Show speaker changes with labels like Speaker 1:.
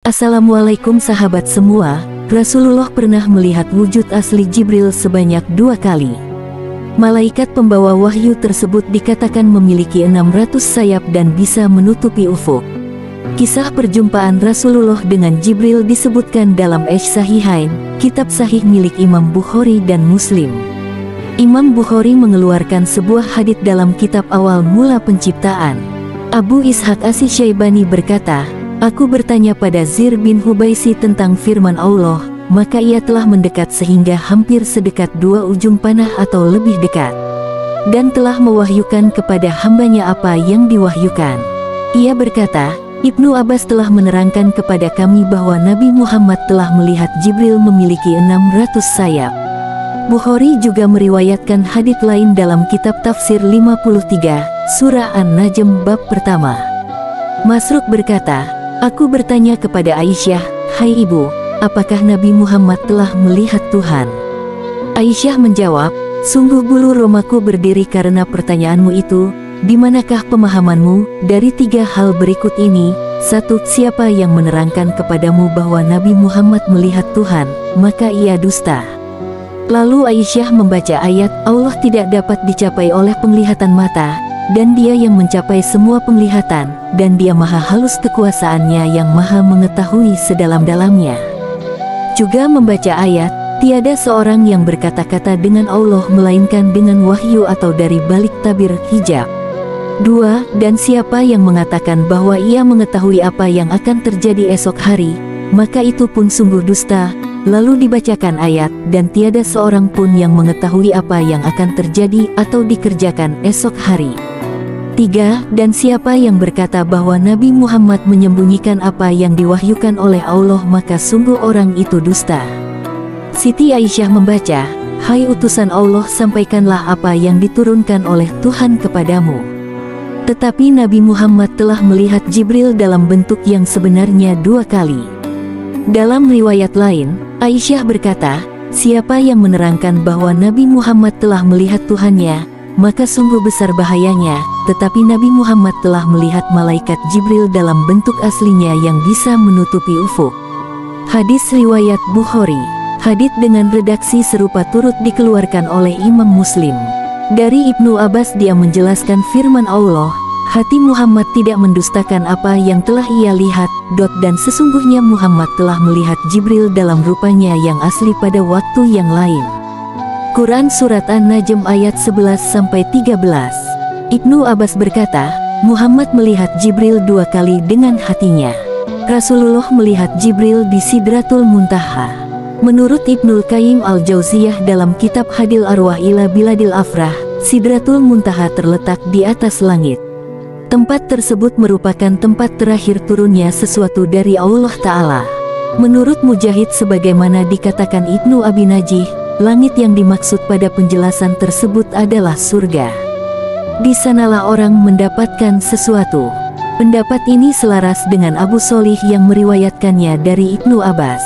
Speaker 1: Assalamualaikum sahabat semua. Rasulullah pernah melihat wujud asli Jibril sebanyak 2 kali. Malaikat pembawa wahyu tersebut dikatakan memiliki 600 sayap dan bisa menutupi ufuk. Kisah perjumpaan Rasulullah dengan Jibril disebutkan dalam Sahihain, kitab sahih milik Imam Bukhari dan Muslim. Imam Bukhari mengeluarkan sebuah hadits dalam kitab Awal Mula Penciptaan. Abu Ishaq Asy-Syaibani berkata, "Aku bertanya pada Zir bin Hubaisi tentang firman Allah, maka ia telah mendekat sehingga hampir sedekat 2 ujung panah atau lebih dekat. Dan telah mewahyukan kepada hambanya apa yang diwahyukan." Ia berkata, "Ibnu Abbas telah menerangkan kepada kami bahwa Nabi Muhammad telah melihat Jibril memiliki 600 sayap." Bukhari juga meriwayatkan hadits lain dalam kitab Tafsir 53, Surah An-Najm bab pertama. Masruq berkata, "Aku bertanya kepada Aisyah, 'Hai ibu, apakah Nabi Muhammad telah melihat Tuhan?' Aisyah menjawab, 'Sungguh bulu romaku berdiri karena pertanyaanmu itu. Di manakah pemahamanmu dari 3 hal berikut ini? 1. Siapa yang menerangkan kepadamu bahwa Nabi Muhammad melihat Tuhan, maka ia dusta.' Lalu Aisyah membaca ayat, 'Allah tidak dapat dicapai oleh penglihatan mata, dan Dia yang mencapai semua penglihatan, dan Dia maha halus kekuasaannya yang maha mengetahui sedalam-dalamnya.' Juga membaca ayat, 'Tiada seorang yang berkata-kata dengan Allah melainkan dengan wahyu atau dari balik tabir hijab.' 2. Dan siapa yang mengatakan bahwa ia mengetahui apa yang akan terjadi esok hari, maka itu pun sungguh dusta.' Lalu dibacakan ayat, 'Dan tiada seorang pun yang mengetahui apa yang akan terjadi atau dikerjakan esok hari.' 3. Dan siapa yang berkata bahwa Nabi Muhammad menyembunyikan apa yang diwahyukan oleh Allah, maka sungguh orang itu dusta." Siti Aisyah membaca, "Hai utusan Allah, sampaikanlah apa yang diturunkan oleh Tuhan kepadamu." Tetapi Nabi Muhammad telah melihat Jibril dalam bentuk yang sebenarnya 2 kali. Dalam riwayat lain, Aisyah berkata, "Siapa yang menerangkan bahwa Nabi Muhammad telah melihat Tuhannya, maka sungguh besar bahayanya." Tetapi Nabi Muhammad telah melihat malaikat Jibril dalam bentuk aslinya yang bisa menutupi ufuk. Hadis riwayat Bukhari. Hadits dengan redaksi serupa turut dikeluarkan oleh Imam Muslim. Dari Ibnu Abbas, dia menjelaskan firman Allah, "Hati Muhammad tidak mendustakan apa yang telah ia lihat, dan sesungguhnya Muhammad telah melihat Jibril dalam rupanya yang asli pada waktu yang lain." Quran Surat An-Najm ayat 11-13. Ibnu Abbas berkata, Muhammad melihat Jibril 2 kali dengan hatinya. Rasulullah melihat Jibril di Sidratul Muntaha. Menurut Ibnul Qayyim Al-Jauziyah dalam kitab Hadil Arwah ila Biladil Afrah, Sidratul Muntaha terletak di atas langit. Tempat tersebut merupakan tempat terakhir turunnya sesuatu dari Allah Ta'ala. Menurut Mujahid, sebagaimana dikatakan Ibnu Abi Najih, langit yang dimaksud pada penjelasan tersebut adalah surga. Di sanalah orang mendapatkan sesuatu. Pendapat ini selaras dengan Abu Sholih yang meriwayatkannya dari Ibnu Abbas.